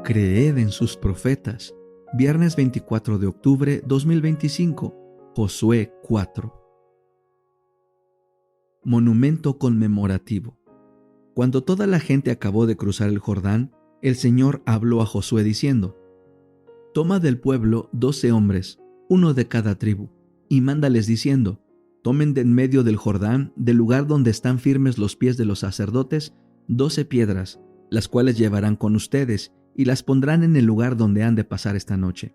Creed en sus profetas. Viernes 24 de octubre 2025. Josué 4. Monumento conmemorativo. Cuando toda la gente acabó de cruzar el Jordán, el Señor habló a Josué diciendo: Toma del pueblo 12 hombres, uno de cada tribu, y mándales diciendo: Tomen de en medio del Jordán, del lugar donde están firmes los pies de los sacerdotes, 12 piedras, las cuales llevarán con ustedes, y las pondrán en el lugar donde han de pasar esta noche.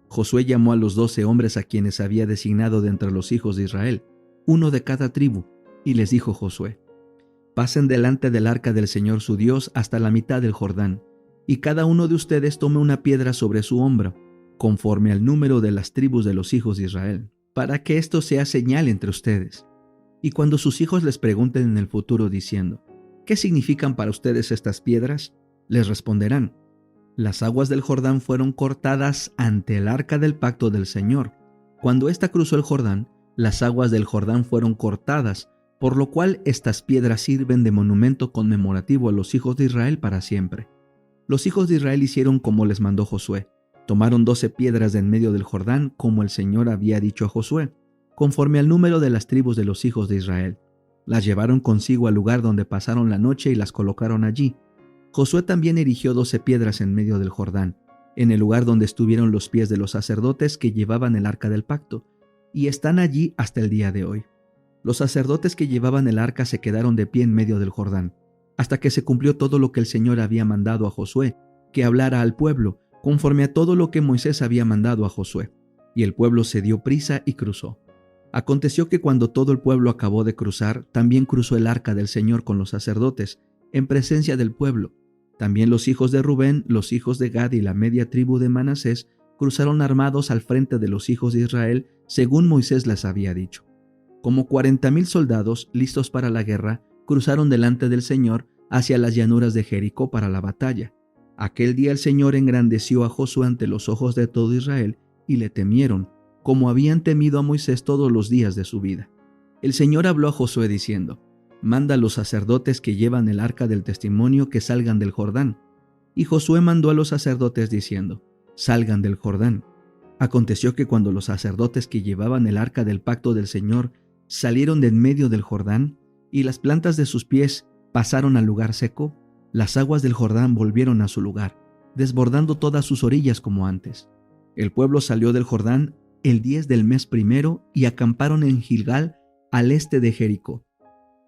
Josué llamó a los 12 hombres a quienes había designado de entre los hijos de Israel, uno de cada tribu, y les dijo Josué: Pasen delante del arca del Señor su Dios hasta la mitad del Jordán, y cada uno de ustedes tome una piedra sobre su hombro, conforme al número de las tribus de los hijos de Israel, para que esto sea señal entre ustedes. Y cuando sus hijos les pregunten en el futuro diciendo: ¿Qué significan para ustedes estas piedras?, les responderán: Las aguas del Jordán fueron cortadas ante el arca del pacto del Señor. Cuando ésta cruzó el Jordán, las aguas del Jordán fueron cortadas, por lo cual estas piedras sirven de monumento conmemorativo a los hijos de Israel para siempre. Los hijos de Israel hicieron como les mandó Josué. Tomaron 12 piedras de en medio del Jordán, como el Señor había dicho a Josué, conforme al número de las tribus de los hijos de Israel. Las llevaron consigo al lugar donde pasaron la noche y las colocaron allí. Josué también erigió 12 piedras en medio del Jordán, en el lugar donde estuvieron los pies de los sacerdotes que llevaban el arca del pacto, y están allí hasta el día de hoy. Los sacerdotes que llevaban el arca se quedaron de pie en medio del Jordán, hasta que se cumplió todo lo que el Señor había mandado a Josué, que hablara al pueblo, conforme a todo lo que Moisés había mandado a Josué. Y el pueblo se dio prisa y cruzó. Aconteció que cuando todo el pueblo acabó de cruzar, también cruzó el arca del Señor con los sacerdotes, en presencia del pueblo. También los hijos de Rubén, los hijos de Gad y la media tribu de Manasés cruzaron armados al frente de los hijos de Israel, según Moisés les había dicho. Como 40,000 soldados, listos para la guerra, cruzaron delante del Señor hacia las llanuras de Jericó para la batalla. Aquel día el Señor engrandeció a Josué ante los ojos de todo Israel, y le temieron, como habían temido a Moisés todos los días de su vida. El Señor habló a Josué diciendo: Manda a los sacerdotes que llevan el arca del testimonio que salgan del Jordán. Y Josué mandó a los sacerdotes diciendo: Salgan del Jordán. Aconteció que cuando los sacerdotes que llevaban el arca del pacto del Señor salieron de en medio del Jordán, y las plantas de sus pies pasaron al lugar seco, las aguas del Jordán volvieron a su lugar, desbordando todas sus orillas como antes. El pueblo salió del Jordán el 10 del mes primero y acamparon en Gilgal, al este de Jericó.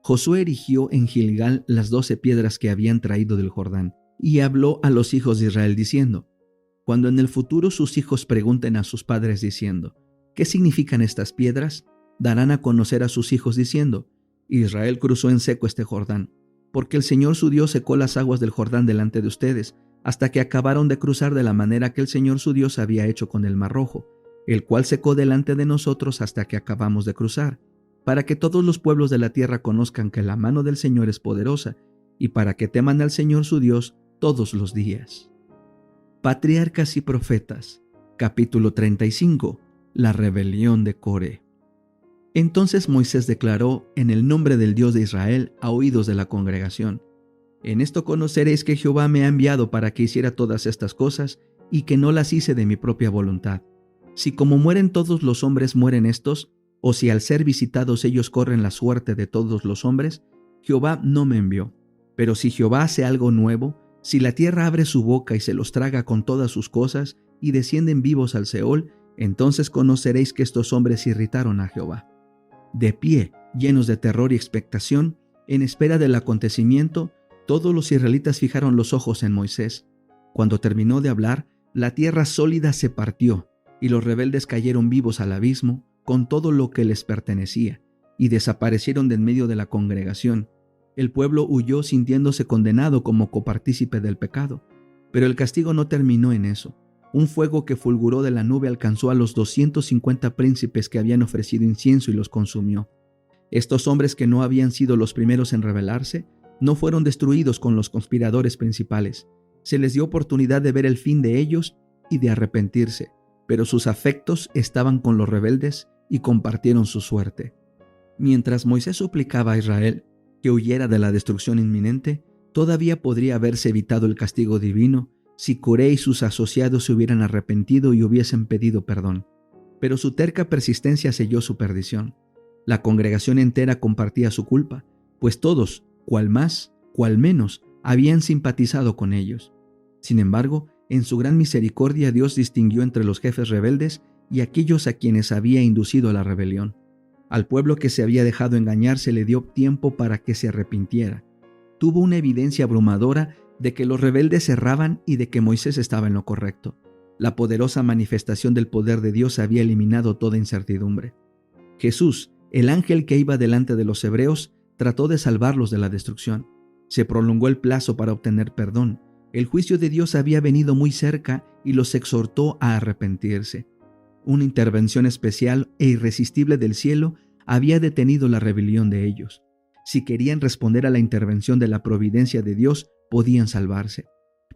Josué erigió en Gilgal las 12 piedras que habían traído del Jordán, y habló a los hijos de Israel diciendo: Cuando en el futuro sus hijos pregunten a sus padres diciendo: ¿Qué significan estas piedras?, darán a conocer a sus hijos diciendo: Israel cruzó en seco este Jordán, porque el Señor su Dios secó las aguas del Jordán delante de ustedes, hasta que acabaron de cruzar de la manera que el Señor su Dios había hecho con el Mar Rojo, el cual secó delante de nosotros hasta que acabamos de cruzar, para que todos los pueblos de la tierra conozcan que la mano del Señor es poderosa, y para que teman al Señor su Dios todos los días. Patriarcas y Profetas, capítulo 35. La rebelión de Coré. Entonces Moisés declaró en el nombre del Dios de Israel a oídos de la congregación: En esto conoceréis que Jehová me ha enviado para que hiciera todas estas cosas, y que no las hice de mi propia voluntad. Si como mueren todos los hombres mueren estos, o si al ser visitados ellos corren la suerte de todos los hombres, Jehová no me envió. Pero si Jehová hace algo nuevo, si la tierra abre su boca y se los traga con todas sus cosas, y descienden vivos al Seol, entonces conoceréis que estos hombres irritaron a Jehová. De pie, llenos de terror y expectación, en espera del acontecimiento, todos los israelitas fijaron los ojos en Moisés. Cuando terminó de hablar, la tierra sólida se partió, y los rebeldes cayeron vivos al abismo, con todo lo que les pertenecía, y desaparecieron de en medio de la congregación. El pueblo huyó sintiéndose condenado como copartícipe del pecado. Pero el castigo no terminó en eso. Un fuego que fulguró de la nube alcanzó a los 250 príncipes que habían ofrecido incienso y los consumió. Estos hombres, que no habían sido los primeros en rebelarse, no fueron destruidos con los conspiradores principales. Se les dio oportunidad de ver el fin de ellos y de arrepentirse, pero sus afectos estaban con los rebeldes y compartieron su suerte. Mientras Moisés suplicaba a Israel que huyera de la destrucción inminente, todavía podría haberse evitado el castigo divino si Coré y sus asociados se hubieran arrepentido y hubiesen pedido perdón. Pero su terca persistencia selló su perdición. La congregación entera compartía su culpa, pues todos, cual más, cual menos, habían simpatizado con ellos. Sin embargo, en su gran misericordia Dios distinguió entre los jefes rebeldes y aquellos a quienes había inducido a la rebelión. Al pueblo que se había dejado engañar se le dio tiempo para que se arrepintiera. Tuvo una evidencia abrumadora de que los rebeldes erraban y de que Moisés estaba en lo correcto. La poderosa manifestación del poder de Dios había eliminado toda incertidumbre. Jesús, el ángel que iba delante de los hebreos, trató de salvarlos de la destrucción. Se prolongó el plazo para obtener perdón. El juicio de Dios había venido muy cerca y los exhortó a arrepentirse. Una intervención especial e irresistible del cielo había detenido la rebelión de ellos. Si querían responder a la intervención de la providencia de Dios, podían salvarse.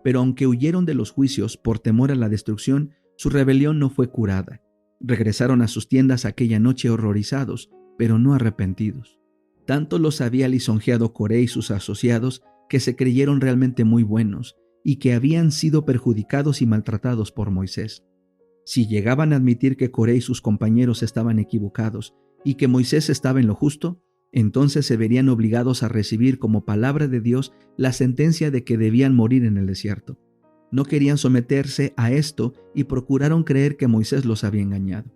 Pero aunque huyeron de los juicios por temor a la destrucción, su rebelión no fue curada. Regresaron a sus tiendas aquella noche horrorizados, pero no arrepentidos. Tanto los había lisonjeado Coré y sus asociados que se creyeron realmente muy buenos y que habían sido perjudicados y maltratados por Moisés. Si llegaban a admitir que Coré y sus compañeros estaban equivocados y que Moisés estaba en lo justo, entonces se verían obligados a recibir como palabra de Dios la sentencia de que debían morir en el desierto. No querían someterse a esto y procuraron creer que Moisés los había engañado.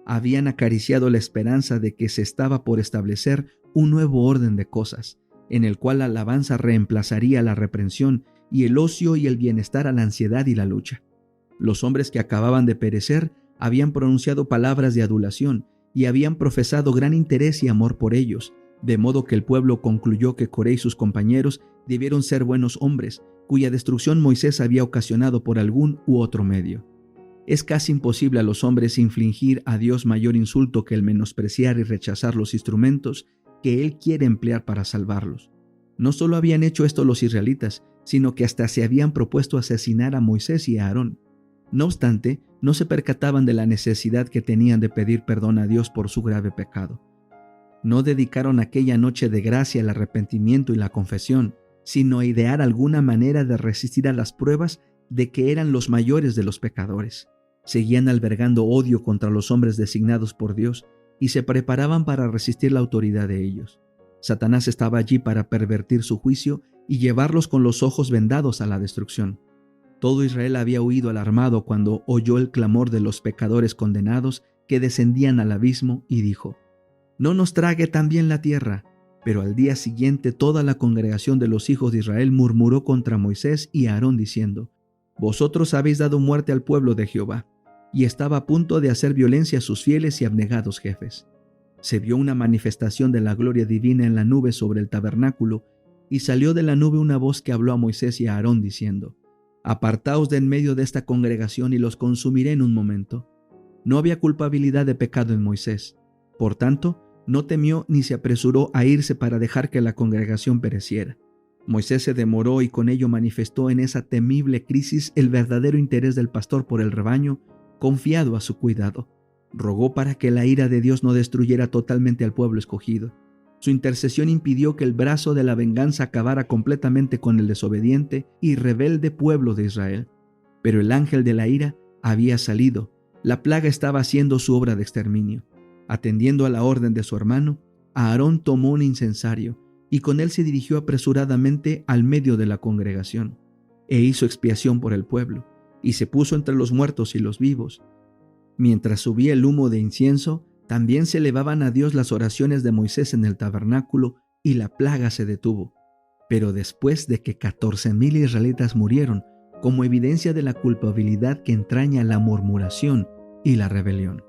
Habían acariciado la esperanza de que se estaba por establecer un nuevo orden de cosas, en el cual la alabanza reemplazaría la reprensión y el ocio y el bienestar a la ansiedad y la lucha. Los hombres que acababan de perecer habían pronunciado palabras de adulación y habían profesado gran interés y amor por ellos, de modo que el pueblo concluyó que Coré y sus compañeros debieron ser buenos hombres, cuya destrucción Moisés había ocasionado por algún u otro medio. Es casi imposible a los hombres infligir a Dios mayor insulto que el menospreciar y rechazar los instrumentos que Él quiere emplear para salvarlos. No solo habían hecho esto los israelitas, sino que hasta se habían propuesto asesinar a Moisés y a Aarón. No obstante, no se percataban de la necesidad que tenían de pedir perdón a Dios por su grave pecado. No dedicaron aquella noche de gracia al arrepentimiento y la confesión, sino a idear alguna manera de resistir a las pruebas de que eran los mayores de los pecadores. Seguían albergando odio contra los hombres designados por Dios y se preparaban para resistir la autoridad de ellos. Satanás estaba allí para pervertir su juicio y llevarlos con los ojos vendados a la destrucción. Todo Israel había huido alarmado cuando oyó el clamor de los pecadores condenados que descendían al abismo y dijo: «No nos trague también la tierra». Pero al día siguiente toda la congregación de los hijos de Israel murmuró contra Moisés y Aarón diciendo: «Vosotros habéis dado muerte al pueblo de Jehová». Y estaba a punto de hacer violencia a sus fieles y abnegados jefes. Se vio una manifestación de la gloria divina en la nube sobre el tabernáculo, y salió de la nube una voz que habló a Moisés y a Aarón diciendo: «Apartaos de en medio de esta congregación y los consumiré en un momento». No había culpabilidad de pecado en Moisés. Por tanto, no temió ni se apresuró a irse para dejar que la congregación pereciera. Moisés se demoró y con ello manifestó en esa temible crisis el verdadero interés del pastor por el rebaño, confiado a su cuidado. Rogó para que la ira de Dios no destruyera totalmente al pueblo escogido. Su intercesión impidió que el brazo de la venganza acabara completamente con el desobediente y rebelde pueblo de Israel. Pero el ángel de la ira había salido. La plaga estaba haciendo su obra de exterminio. Atendiendo a la orden de su hermano, Aarón tomó un incensario y con él se dirigió apresuradamente al medio de la congregación, e hizo expiación por el pueblo, y se puso entre los muertos y los vivos. Mientras subía el humo de incienso, también se elevaban a Dios las oraciones de Moisés en el tabernáculo, y la plaga se detuvo. Pero después de que 14,000 israelitas murieron, como evidencia de la culpabilidad que entraña la murmuración y la rebelión.